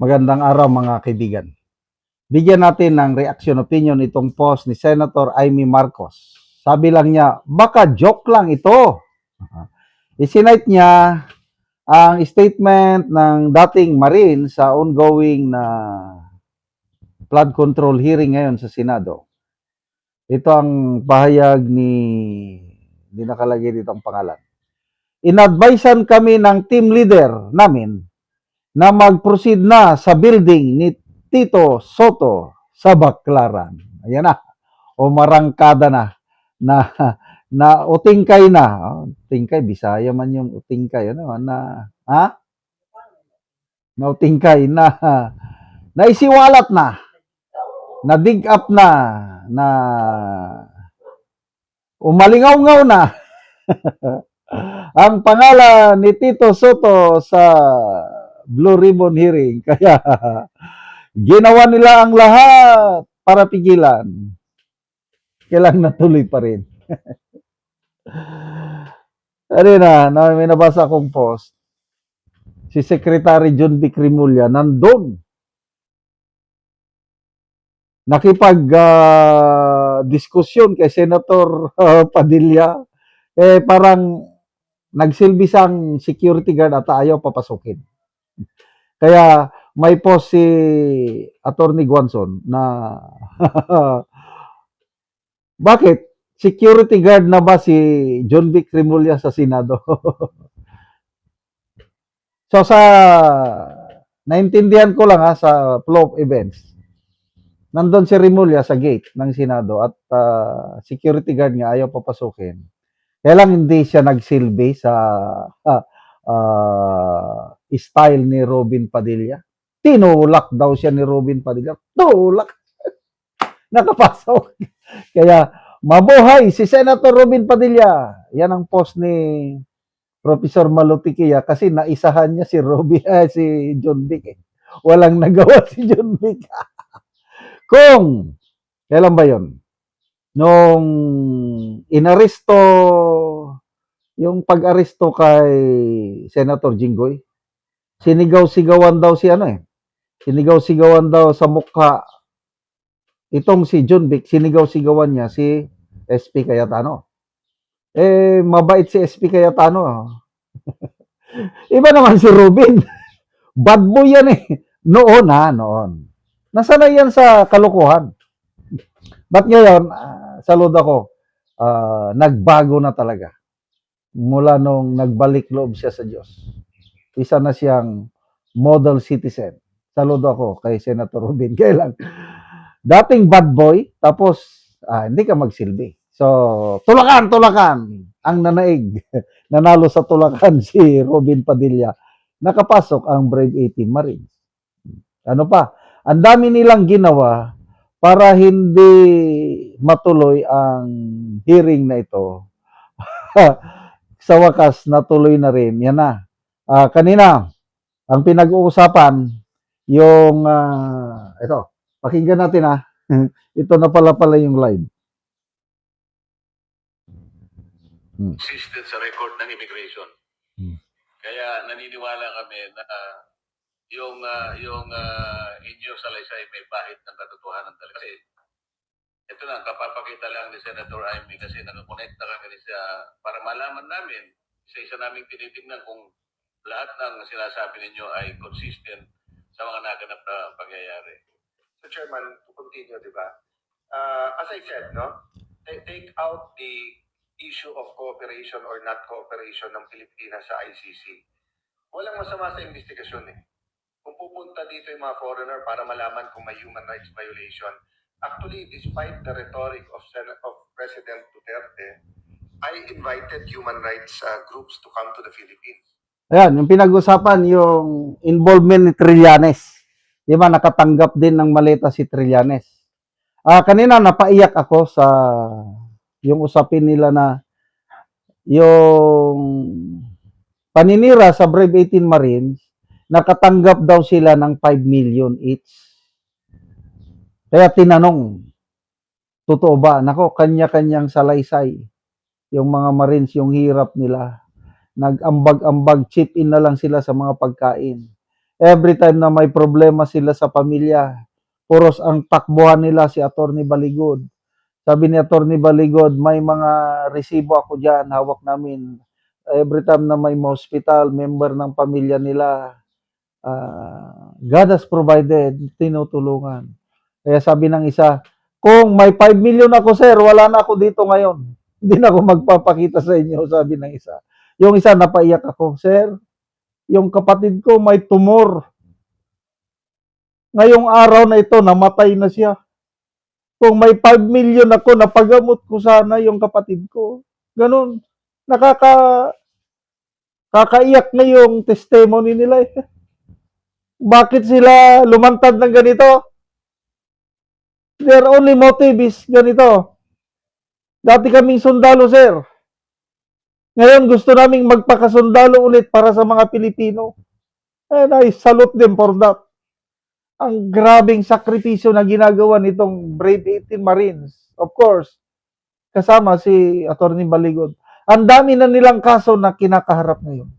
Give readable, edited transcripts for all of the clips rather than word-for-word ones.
Magandang araw mga kaibigan. Bigyan natin ng reaction opinion itong post ni Senator Amy Marcos. Sabi lang niya, baka joke lang ito. Isinite niya ang statement ng dating Marine sa ongoing na flood control hearing ngayon sa Senado. Ito ang pahayag hindi nakalagay dito ang pangalan. Inadvisean kami ng team leader namin na mag-proceed na sa building ni Tito Soto sa Baclaran. Ayan na. O marangkada na na utingkay na. Utingkay, Bisaya man yung utingkay. Ano, na utingkay na isiwalat na dig up na umalingaw-ngaw na ang pangalan ni Tito Soto sa Blue Ribbon hearing. Kaya ginawa nila ang lahat para pigilan. Kailang natuloy pa rin. May nabasa akong post. Si Secretary John Vic Rimulya nandun. Nakipag-diskusyon kay Senator Padilla. Parang nagsilbi sang security guard at ayaw papasukin. Kaya may post si Attorney Guanzon na bakit? Security guard na ba si John Vic Rimulya sa Senado? So naintindihan ko lang sa flow of events. Nandun si Rimulya sa gate ng Senado at security guard nga ayaw papasukin. Kaya lang hindi siya nagsilbi sa style ni Robin Padilla. Tinulak daw siya ni Robin Padilla. Tulak! Nakapasok. Kaya mabuhay si Senator Robin Padilla. Yan ang post ni Professor Malutikia kasi naisahan niya si si John Vic. Walang nagawa si John Vic. Kung, kailan ba yun? Nung inaresto, yung pag-aresto kay Senator Jinggoy, sinigaw-sigawan daw si sinigaw-sigawan daw sa mukha itong si John Vic, sinigaw-sigawan niya si SP Cayetano. Mabait si SP Cayetano. Iba naman si Robin. Bad boy yan noon. Nasanay yan sa kalokohan. But ngayon, saludo ako, nagbago na talaga. Mula nung nagbalik loob siya sa Diyos. Isa na siyang model citizen. Saludo ako kay Senator Robin. Kailan? Dating bad boy, tapos hindi ka magsilbi. So, tulakan! Ang nanaig. Nanalo sa tulakan si Robin Padilla. Nakapasok ang Brave 18 Marines. Ano pa? Ang dami nilang ginawa para hindi matuloy ang hearing na ito. Sa wakas, natuloy na rin. Yan na. Kanina, ang pinag-uusapan, yung, ito, pakinggan natin ito na pala yung live. Consistent sa record ng immigration. Kaya naniniwala kami na yung inyo salaysay may bahid ng katotohanan talaga. Kasi ito lang, kapapakita lang ni Senator Amy kasi nakakonekta kami sa para malaman namin, isa-isa naming tinitingnan kung lahat ng sinasabi ninyo ay consistent sa mga naganap na pangyayari. So Chairman, to continue, di ba? As I said, take out the issue of cooperation or not cooperation ng Pilipinas sa ICC. Walang masama sa investigasyon Kung pupunta dito yung mga foreigner para malaman kung may human rights violation, actually, despite the rhetoric of President Duterte, I invited human rights groups to come to the Philippines. Ayan, yung pinag-usapan, yung involvement ni Trillanes. Di ba, nakatanggap din ng maleta si Trillanes. Kanina, napaiyak ako sa yung usapin nila na yung paninira sa Brave 18 Marines, nakatanggap daw sila ng 5 million each. Kaya tinanong, totoo ba? Nako, kanya-kanyang salaysay. Yung mga Marines, yung hirap nila. Nag-ambag-ambag, chip in na lang sila sa mga pagkain. Every time na may problema sila sa pamilya, puros ang takbuhan nila si Attorney Baligod. Sabi ni Attorney Baligod, may mga resibo ako dyan, hawak namin. Every time na may hospital, member ng pamilya nila, God has provided, tinutulungan. Kaya sabi ng isa, kung may 5 million ako, sir, wala na ako dito ngayon. Hindi na ako magpapakita sa inyo, sabi ng isa. Yung isa, napaiyak ako, sir, yung kapatid ko may tumor. Ngayong araw na ito, namatay na siya. Kung may 5 million ako, napagamot ko sana yung kapatid ko. Ganun. Kakaiyak na yung testimony nila. Bakit sila lumantad ng ganito? Their only motive is ganito. Dati kaming sundalo, sir. Ngayon gusto naming magpakasundalo ulit para sa mga Pilipino. And I salute them for that. Ang grabing sakripisyo na ginagawa nitong Brave 18 Marines. Of course, kasama si Attorney Baligod. Ang dami na nilang kaso na kinakaharap ngayon.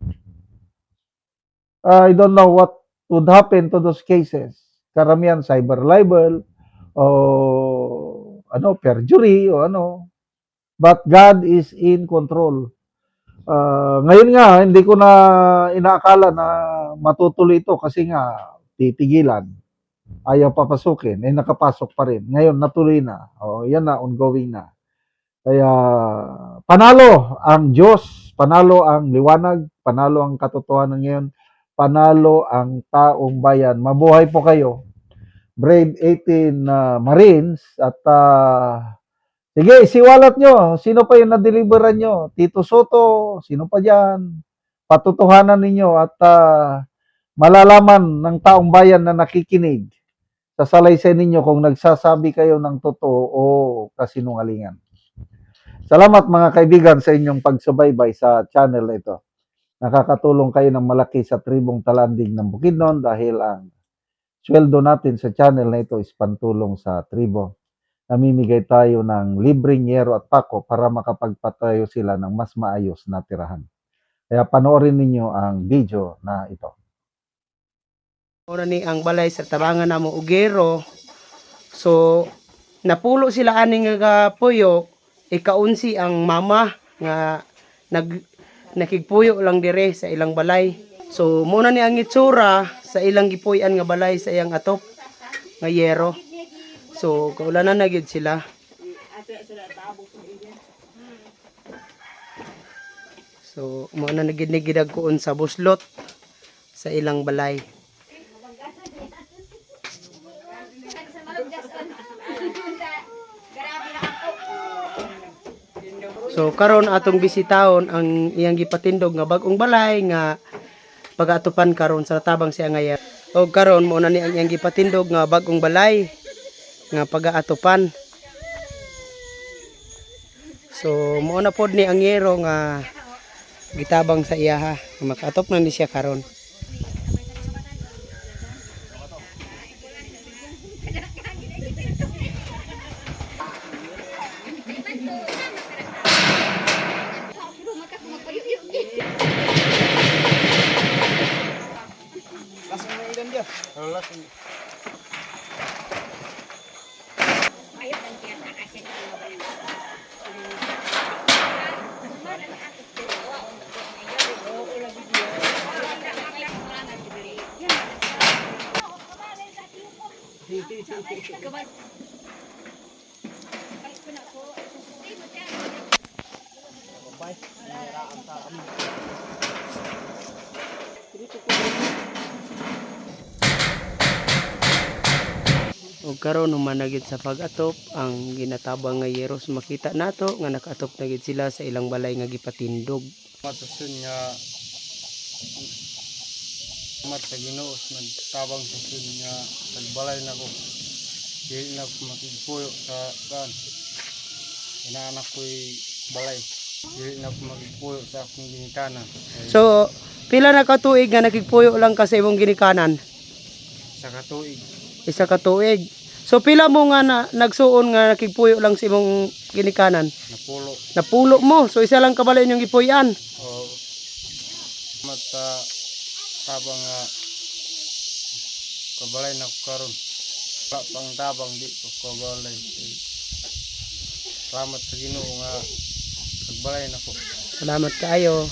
I don't know what would happen to those cases. Karamihan cyber libel o perjury o ano. But God is in control. Ngayon nga, hindi ko na inaakala na matutuloy ito kasi nga titigilan. Ayaw papasukin, nakapasok pa rin. Ngayon, natuloy na. Yan na, ongoing na. Kaya, panalo ang Diyos, panalo ang liwanag, panalo ang katotohanan ngayon, panalo ang taong bayan. Mabuhay po kayo. Brave 18 Marines at sige, siwalat nyo. Sino pa yung na-deliveran nyo? Tito Soto, sino pa dyan? Patutuhanan ninyo at malalaman ng taong bayan na nakikinig sa salaysay ninyo kung nagsasabi kayo ng totoo o kasinungalingan. Salamat mga kaibigan sa inyong pagsubaybay sa channel na ito. Nakakatulong kayo ng malaki sa tribong Talandig ng Bukidnon dahil ang sweldo natin sa channel na ito is pantulong sa tribo. Namimigay tayo ng libreng yero at pako para makapagpatayo sila ng mas maayos na tirahan. Kaya panoorin ninyo ang video na ito. Ora ni ang balay sa tabangan namo ugero. So napulo sila ani nga puyo, ikaunsi ang mama nga nakigpuyo lang dire sa ilang balay. So muna ni ang itsura sa ilang gipuy-an nga balay sa iyang atop nga yero. So kaulanan na gyud sila. So muna nagidag kuon sa buslot sa ilang balay. So karon atong bisitahon ang iyang gipatindog nga bag-ong balay nga pag-atupan karon sa tabang siya ngayon. O karon mo na ni ang iyang gipatindog nga bag-ong balay nga pag-atupan. So mo na pod ni ang yero nga gitabang sa iya ha. Makatop na ni siya karon. O karon humanagid sa pag-atop ang ginatabang nga yeros makita nato nga nakaatop na gid sila sa ilang balay nga gipatindog. Matasun nga mat sa Ginoo man tabang sa sun nga nagbalay na ko dili na ko makigpuyo sa kan inaanak ko'y balay dili na ko makigpuyo sa akong ginikanan. So pila na ka tuig nga nakigpuyo lang ka sa imong ginikanan? Sa katuig Isa ka tuig. So pila mo nga nagsuon nga nakigpuyo lang sa imong ginikanan? napulo Napulo mo. So isa lang kabalay inyong gipuy-an. o mat sa tabang nga kabalay na ko karon. Wala pang tabang di ko kabalay. Salamat sa Ginoo nga nagbalay na ko. Salamat kaayo.